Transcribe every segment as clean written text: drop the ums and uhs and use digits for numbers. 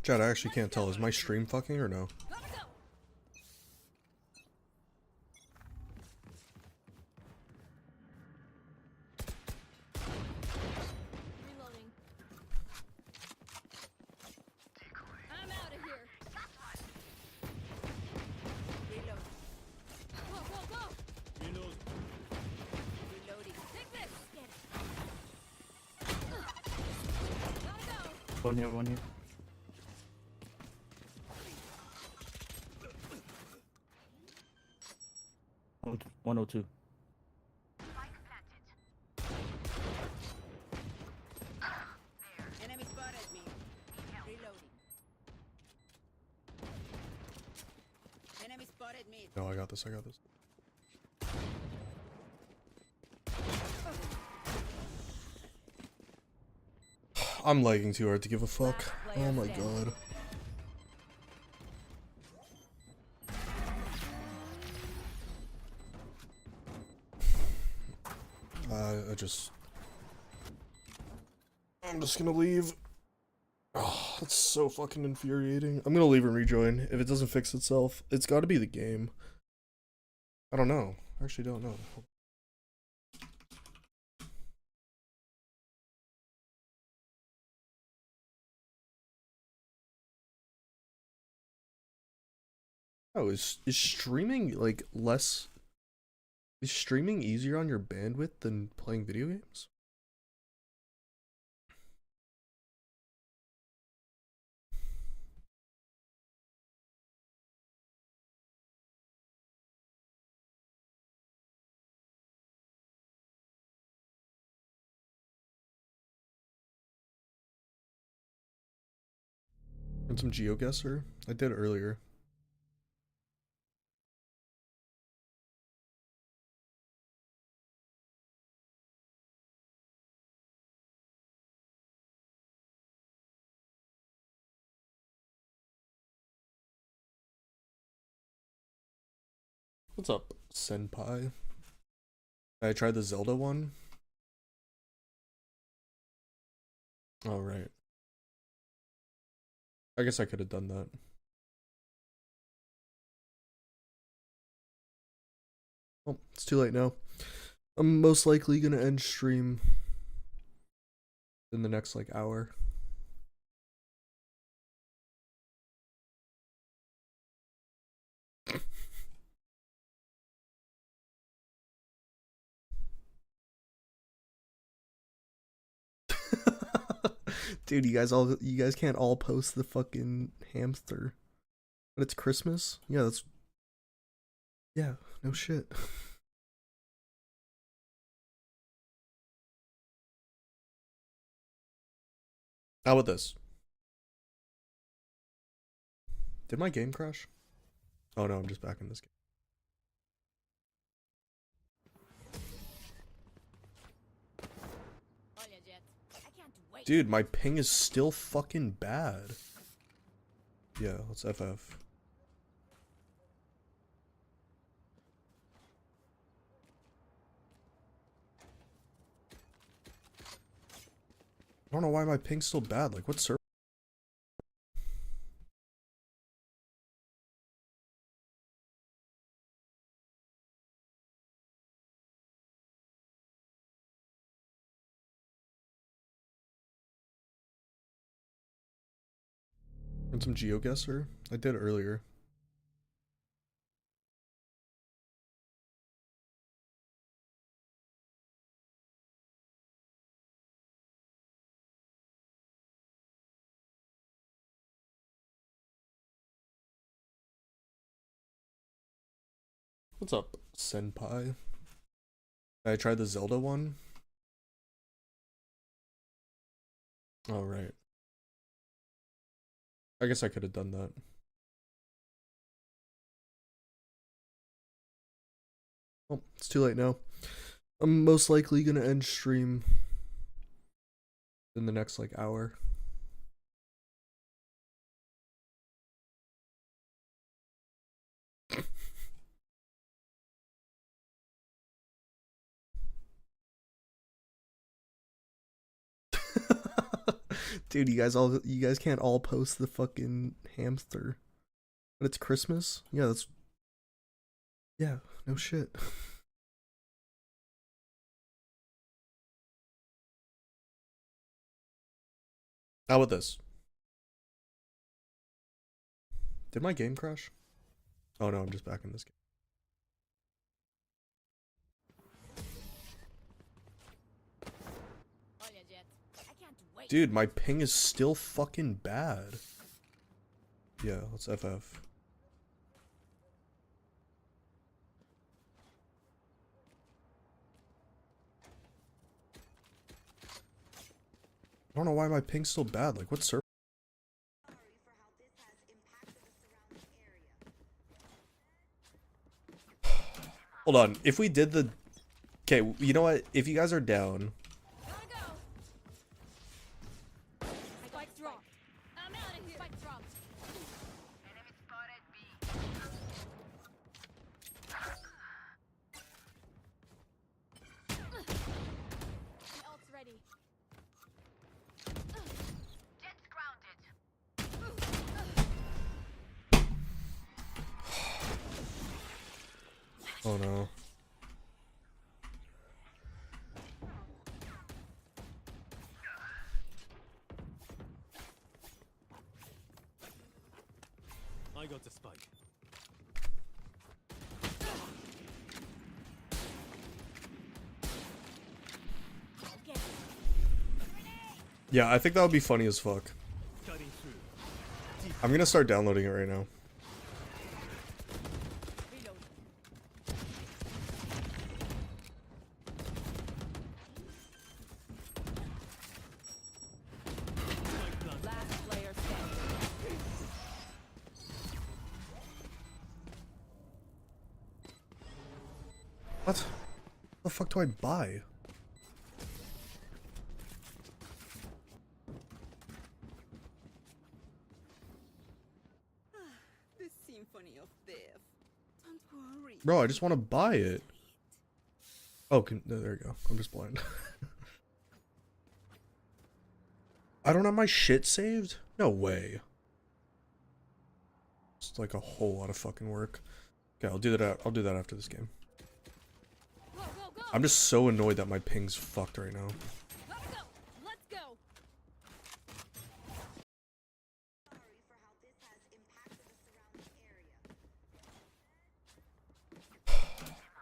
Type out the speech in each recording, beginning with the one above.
Chad, I actually can't tell. Is my stream fucking or no? Reloading. I'm out of here. Reload. Go, go, go. Reload. Reloading. Take this. Get it. Gotta go. One here, one here. Oh, 102. Enemy spotted me. Reloading. Enemy spotted me. No, I got this. I got this. I'm lagging too hard to give a fuck. Oh my god. I'm just gonna leave. Oh, that's so fucking infuriating. I'm gonna leave and rejoin. If it doesn't fix itself, it's gotta be the game. I don't know. I actually don't know. Oh, is streaming like less? Is streaming easier on your bandwidth than playing video games? And some GeoGuessr? I did earlier. What's up, Senpai? I tried the Zelda one. Oh, right. I guess I could have done that. Well, it's too late now. I'm most likely gonna end stream in the next, like, hour. Dude, you guys can't all post the fucking hamster. But it's Christmas? Yeah, no shit. How about this? Did my game crash? Oh no, I'm just back in this game. Dude, my ping is still fucking bad. Yeah, let's FF. I don't know why my ping's still bad. Like, what server? And some GeoGuessr? I did earlier. What's up, Senpai? I tried the Zelda one. Oh, right. I guess I could have done that. Well, it's too late now. I'm most likely gonna end stream in the next, like, hour. Dude, you guys can't all post the fucking hamster. But it's Christmas? Yeah, no shit. How about this? Did my game crash? Oh no, I'm just back in this game. Olha, Jet. I can't wait. Dude, my ping is still fucking bad. Yeah, let's FF. I don't know why my ping's still bad. Like, what server? Hold on. If we did the... Okay, you know what? If you guys are down... Gotta go. Spike dropped. I'm out of here. Spike dropped. Enemy spotted B. The ult's ready. Jet's grounded. Oh no. I got the spike. Get it. Yeah, I think that would be funny as fuck. Cutting through. I'm gonna start downloading it right now. Reload. Spike planted. Last player standing. What? The fuck do I buy? The symphony of death. Don't worry. Bro, I just want to buy it. Oh, no, there you go. I'm just blind. I don't have my shit saved? No way. It's like a whole lot of fucking work. Okay, I'll do that after this game. Go, go, go. I'm just so annoyed that my ping's fucked right now. Gotta go. Let's go.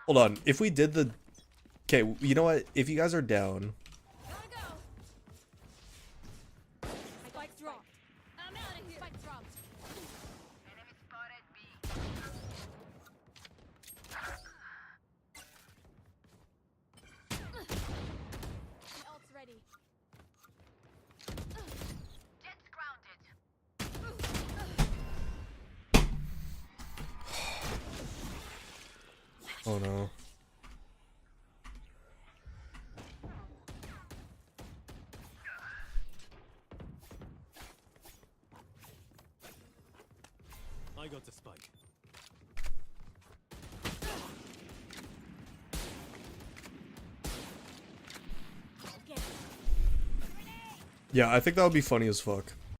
Hold on. If we did the... Okay, you know what? If you guys are down... Gotta go. Spike dropped. I'm out of here. Spike dropped. Enemy spotted B. The ult's ready. Jet's grounded. Oh no. I got the spike. Get it. Yeah, I think that would be funny as fuck.